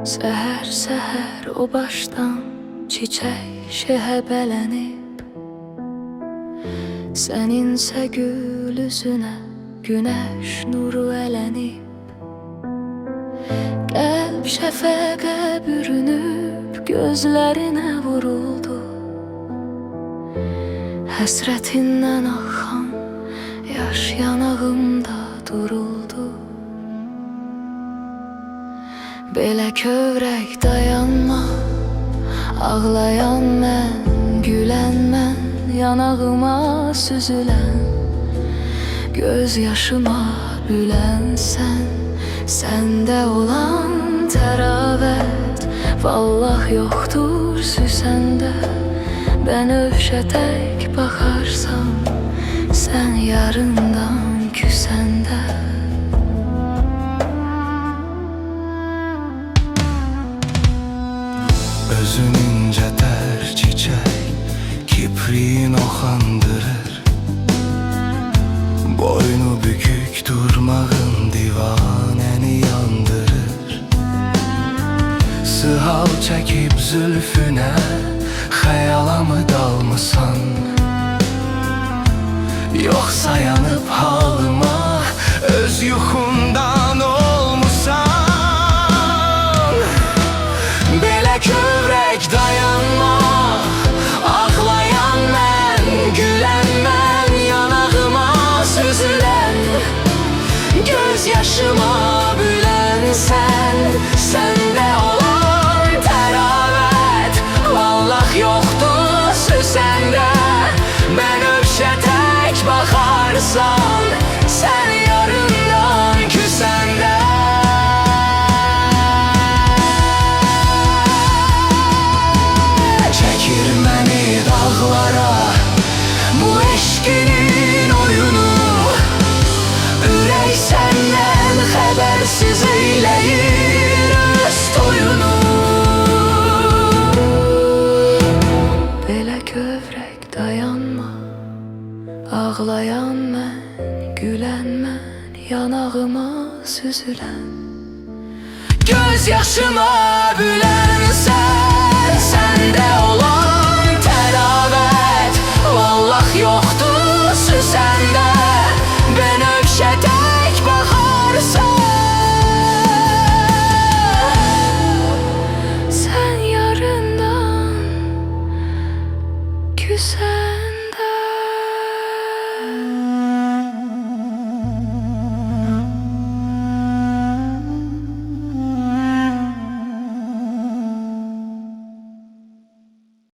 Seher o baştan çiçek şehebelənib, səninsə gül üzünə günəş nuru ələnib. Qəlb şəfəqə bürünüb gözlərinə vuruldu, həsrətindən axan yaş yanağımda duruldu. Belə kövrək dayanma, ağlayan mən, gülən mən, yanağıma süzülən, göz yaşıma bülən sən. Səndə olan təravət vallah yoxdur süsəndə. Bənövşə tək baxarsan, sən yarından küsəndə. Özün ince ter çiçek, kipriğin oxandırır. Boynu bükük durmağın divanəni yandırır. Sığal çəkib zülfüne, xəyala mı dalmısan? Yoxsa yanıb halıma, öz yuxundan olmusan? Belə kövrək dayanma, ağlayan mən, gülən mən, yanağıma süzülən, göz yaşıma bülən sən. Səndə olan təravət vallah yoxdur süsəndə. Bənövşə tək baxarsan, sən yarından küsəndə. Çəkir məni dağlara bu eşqinin oyunu, ürək səndən xəbərsiz eyləyir öz toyunu. Belə kövrək dayanma, ağlayan mən, gülən mən, yanağıma süzülən, Göz yaşıma bülən sən. Səndə olan təravət vallah yoxdur süsəndə. Bənövşə tək baxarsan, sən yarından küsəndə.